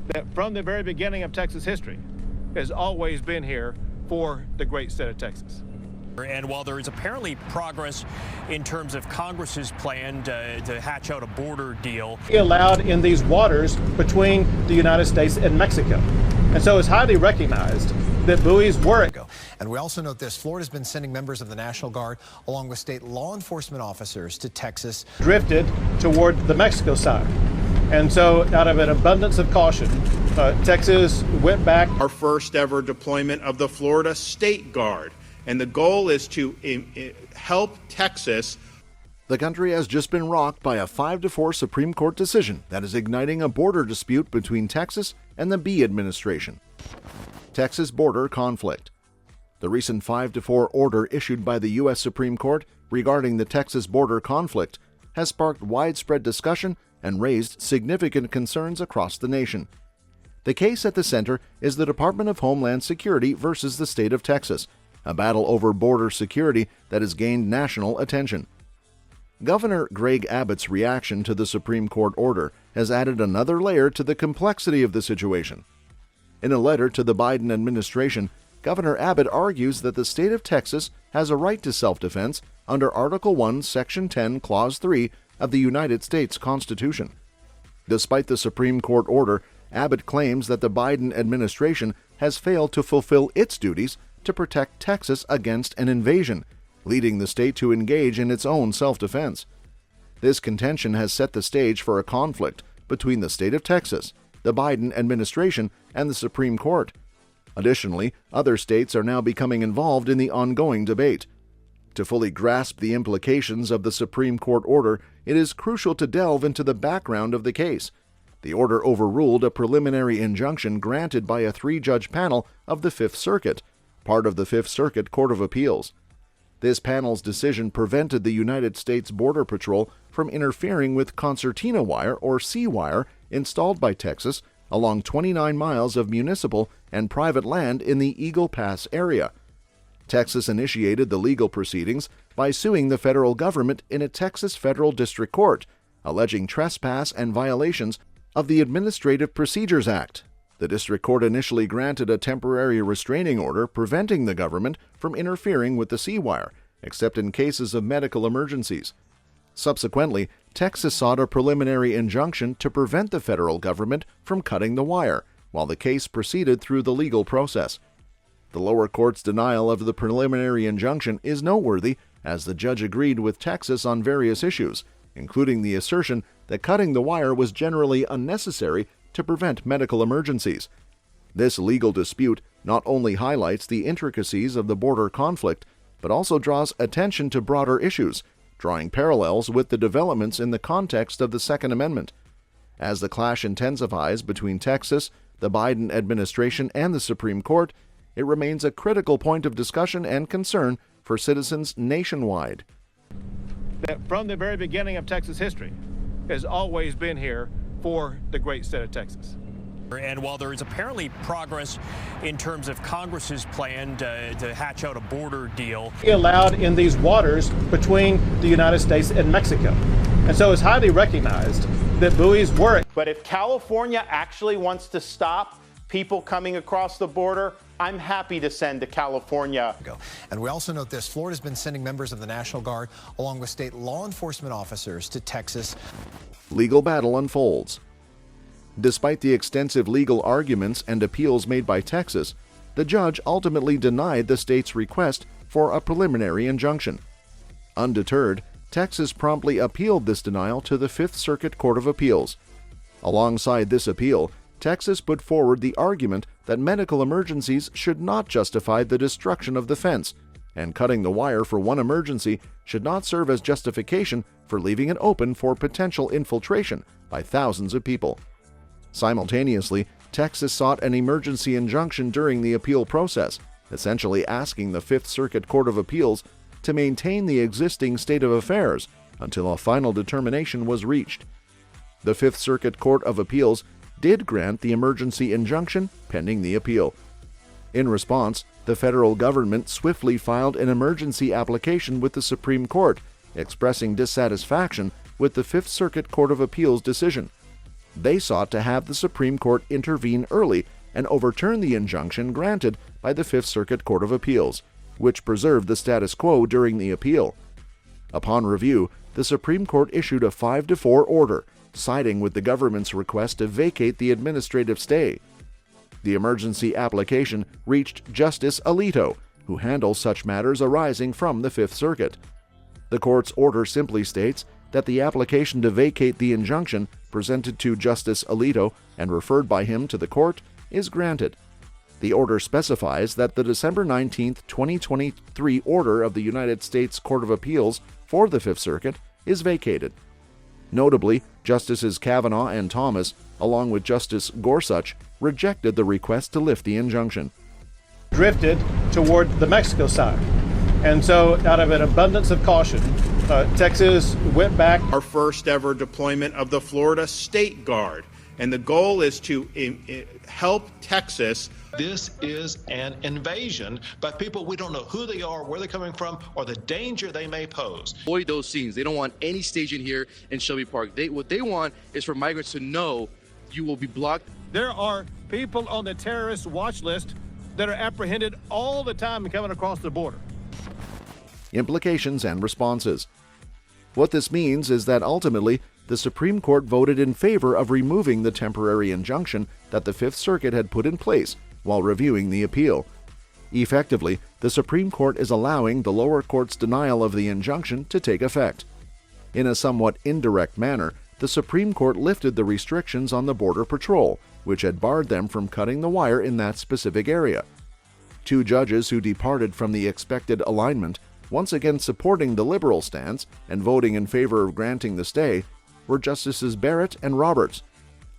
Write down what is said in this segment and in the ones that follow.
that from the very beginning of Texas history has always been here for the great state of Texas. And while there is apparently progress in terms of Congress's plan to hatch out a border deal, Allowed in these waters between the United States and Mexico. And so it's highly recognized that buoys were. And we also note this: Florida's been sending members of the National Guard along with state law enforcement officers to Texas. Drifted toward the Mexico side. And so out of an abundance of caution, Texas went back. Our first ever deployment of the Florida State Guard. And the goal is to help Texas. The country has just been rocked by a 5-4 Supreme Court decision that is igniting a border dispute between Texas and the Biden administration. Texas border conflict. The recent 5-4 order issued by the U.S. Supreme Court regarding the Texas border conflict has sparked widespread discussion and raised significant concerns across the nation. The case at the center is the Department of Homeland Security versus the state of Texas, a battle over border security that has gained national attention. Governor Greg Abbott's reaction to the Supreme Court order has added another layer to the complexity of the situation. In a letter to the Biden administration, Governor Abbott argues that the state of Texas has a right to self-defense under Article 1, Section 10, Clause 3 of the United States Constitution. Despite the Supreme Court order, Abbott claims that the Biden administration has failed to fulfill its duties to protect Texas against an invasion, leading the state to engage in its own self-defense. This contention has set the stage for a conflict between the state of Texas, the Biden administration, and the Supreme Court. Additionally, other states are now becoming involved in the ongoing debate. To fully grasp the implications of the Supreme Court order, it is crucial to delve into the background of the case. The order overruled a preliminary injunction granted by a 3-judge panel of the Fifth Circuit, part of the Fifth Circuit Court of Appeals. This panel's decision prevented the United States Border Patrol from interfering with concertina wire or C-wire installed by Texas along 29 miles of municipal and private land in the Eagle Pass area. Texas initiated the legal proceedings by suing the federal government in a Texas federal district court, alleging trespass and violations of the Administrative Procedures Act. The district court initially granted a temporary restraining order preventing the government from interfering with the C-wire, except in cases of medical emergencies. Subsequently, Texas sought a preliminary injunction to prevent the federal government from cutting the wire, while the case proceeded through the legal process. The lower court's denial of the preliminary injunction is noteworthy, as the judge agreed with Texas on various issues, including the assertion that cutting the wire was generally unnecessary to prevent medical emergencies. This legal dispute not only highlights the intricacies of the border conflict, but also draws attention to broader issues, drawing parallels with the developments in the context of the Second Amendment. As the clash intensifies between Texas, the Biden administration, and the Supreme Court, it remains a critical point of discussion and concern for citizens nationwide. That from the very beginning of Texas history has always been here for the great state of Texas. And while there is apparently progress in terms of Congress's plan to hatch out a border deal, Allowed in these waters between the United States and Mexico. And so it's highly recognized that buoys were. But if California actually wants to stop people coming across the border, I'm happy to send to California. And we also note this: Florida's been sending members of the National Guard along with state law enforcement officers to Texas. Legal battle unfolds. Despite the extensive legal arguments and appeals made by Texas, the judge ultimately denied the state's request for a preliminary injunction. Undeterred, Texas promptly appealed this denial to the Fifth Circuit Court of Appeals. Alongside this appeal, Texas put forward the argument that medical emergencies should not justify the destruction of the fence, and cutting the wire for one emergency should not serve as justification for leaving it open for potential infiltration by thousands of people. Simultaneously, Texas sought an emergency injunction during the appeal process, essentially asking the Fifth Circuit Court of Appeals to maintain the existing state of affairs until a final determination was reached. The Fifth Circuit Court of Appeals did grant the emergency injunction pending the appeal. In response, the federal government swiftly filed an emergency application with the Supreme Court, expressing dissatisfaction with the Fifth Circuit Court of Appeals decision. they sought to have the Supreme Court intervene early and overturn the injunction granted by the Fifth Circuit Court of Appeals, which preserved the status quo during the appeal. Upon review, the Supreme Court issued a 5-4 order, siding with the government's request to vacate the administrative stay. The emergency application reached Justice Alito, who handles such matters arising from the Fifth Circuit. The court's order simply states that the application to vacate the injunction presented to Justice Alito and referred by him to the court is granted. The order specifies that the December 19, 2023 order of the United States Court of Appeals for the Fifth Circuit is vacated. Notably, Justices Kavanaugh and Thomas, along with Justice Gorsuch, rejected the request to lift the injunction. Drifted toward the Mexico side. And so, out of an abundance of caution, Texas went back. Our first ever deployment of the Florida State Guard. And the goal is to help Texas. This is an invasion by people we don't know who they are, where they're coming from, or the danger they may pose. Avoid those scenes. They don't want any staging here in Shelby Park. What they want is for migrants to know you will be blocked. There are people on the terrorist watch list that are apprehended all the time coming across the border. Implications and responses. What this means is that ultimately, the Supreme Court voted in favor of removing the temporary injunction that the Fifth Circuit had put in place while reviewing the appeal. Effectively, the Supreme Court is allowing the lower court's denial of the injunction to take effect. In a somewhat indirect manner, the Supreme Court lifted the restrictions on the Border Patrol, which had barred them from cutting the wire in that specific area. Two judges who departed from the expected alignment, once again supporting the liberal stance and voting in favor of granting the stay, were Justices Barrett and Roberts.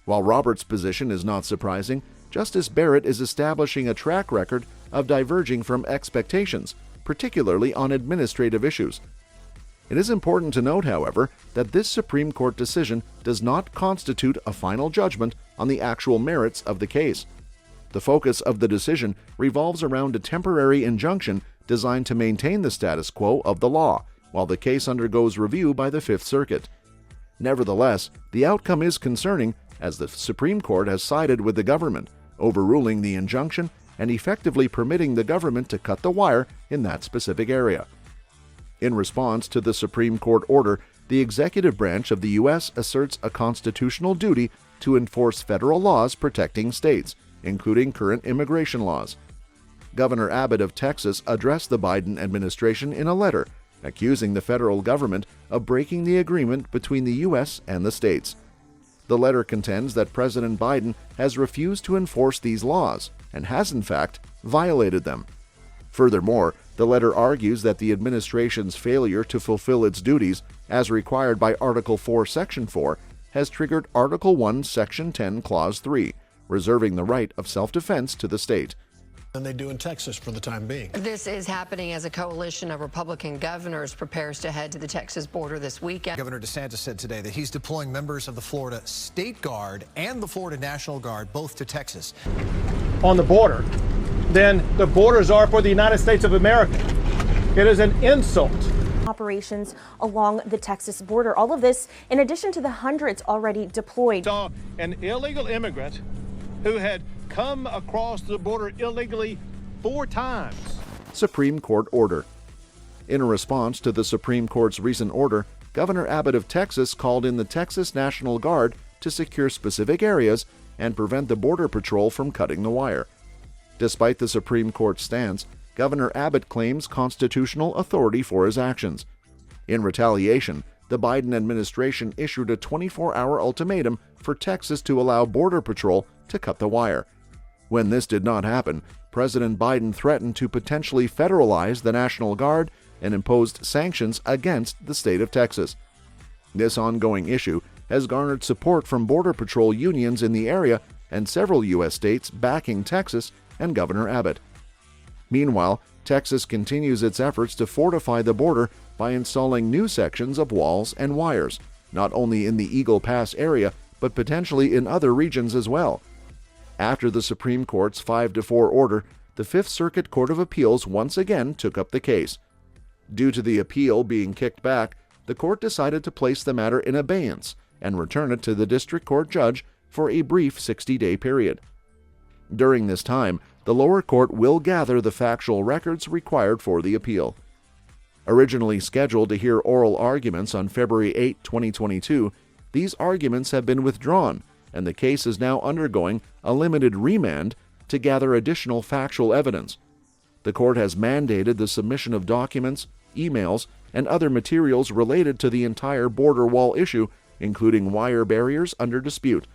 While Roberts' position is not surprising, Justice Barrett is establishing a track record of diverging from expectations, particularly on administrative issues. It is important to note, however, that this Supreme Court decision does not constitute a final judgment on the actual merits of the case. The focus of the decision revolves around a temporary injunction designed to maintain the status quo of the law, while the case undergoes review by the Fifth Circuit. Nevertheless, the outcome is concerning, as the Supreme Court has sided with the government, overruling the injunction and effectively permitting the government to cut the wire in that specific area. In response to the Supreme Court order, the executive branch of the U.S. asserts a constitutional duty to enforce federal laws protecting states, including current immigration laws. Governor Abbott of Texas addressed the Biden administration in a letter, accusing the federal government of breaking the agreement between the U.S. and the states. The letter contends that President Biden has refused to enforce these laws and has, in fact, violated them. Furthermore, the letter argues that the administration's failure to fulfill its duties, as required by Article 4, Section 4, has triggered Article 1, Section 10, Clause 3, reserving the right of self-defense to the state. Than they do in Texas for the time being. This is happening as a coalition of Republican governors prepares to head to the Texas border this weekend. Governor DeSantis said today that he's deploying members of the Florida State Guard and the Florida National Guard both to Texas. On the border, then the borders are for the United States of America. It is an insult. Operations along the Texas border. All of this in addition to the hundreds already deployed. Saw an illegal immigrant who had come across the border illegally 4 times. Supreme Court order. In a response to the Supreme Court's recent order, Governor Abbott of Texas called in the Texas National Guard to secure specific areas and prevent the Border Patrol from cutting the wire. Despite the Supreme Court's stance, Governor Abbott claims constitutional authority for his actions. In retaliation, the Biden administration issued a 24-hour ultimatum for Texas to allow Border Patrol to cut the wire. When this did not happen, President Biden threatened to potentially federalize the National Guard and imposed sanctions against the state of Texas. This ongoing issue has garnered support from Border Patrol unions in the area and several U.S. states backing Texas and Governor Abbott. Meanwhile, Texas continues its efforts to fortify the border by installing new sections of walls and wires, not only in the Eagle Pass area, but potentially in other regions as well. After the Supreme Court's 5-4 order, the Fifth Circuit Court of Appeals once again took up the case. Due to the appeal being kicked back, the court decided to place the matter in abeyance and return it to the district court judge for a brief 60-day period. During this time, the lower court will gather the factual records required for the appeal. Originally scheduled to hear oral arguments on February 8, 2022, these arguments have been withdrawn, and the case is now undergoing a limited remand to gather additional factual evidence. The court has mandated the submission of documents, emails, and other materials related to the entire border wall issue, including wire barriers under dispute.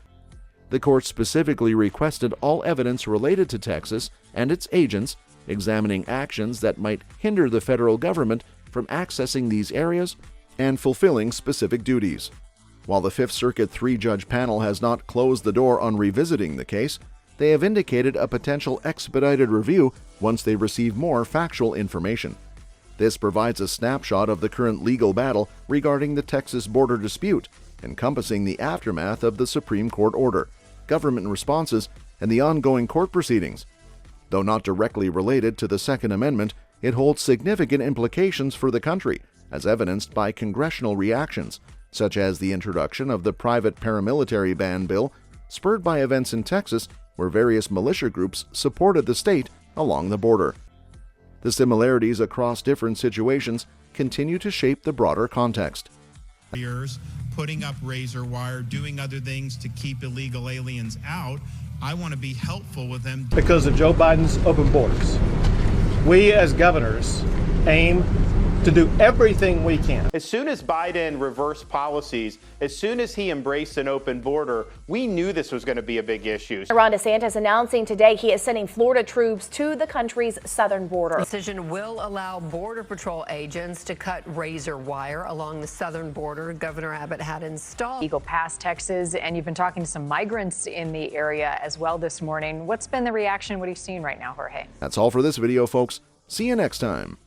The court specifically requested all evidence related to Texas and its agents examining actions that might hinder the federal government from accessing these areas and fulfilling specific duties. While the Fifth Circuit three-judge panel has not closed the door on revisiting the case, they have indicated a potential expedited review once they receive more factual information. This provides a snapshot of the current legal battle regarding the Texas border dispute, encompassing the aftermath of the Supreme Court order, government responses, and the ongoing court proceedings. Though not directly related to the Second Amendment, it holds significant implications for the country, as evidenced by congressional reactions, such as the introduction of the private paramilitary ban bill, spurred by events in Texas where various militia groups supported the state along the border. The similarities across different situations continue to shape the broader context. Putting up razor wire, doing other things to keep illegal aliens out. I want to be helpful with them. Because of Joe Biden's open borders, we as governors aim to do everything we can. As soon as Biden reversed policies, as soon as he embraced an open border, we knew this was going to be a big issue. Ron DeSantis announcing today he is sending Florida troops to the country's southern border. The decision will allow Border Patrol agents to cut razor wire along the southern border Governor Abbott had installed. You go past Texas, and you've been talking to some migrants in the area as well this morning. What's been the reaction? What are you seeing right now, Jorge? That's all for this video, folks. See you next time.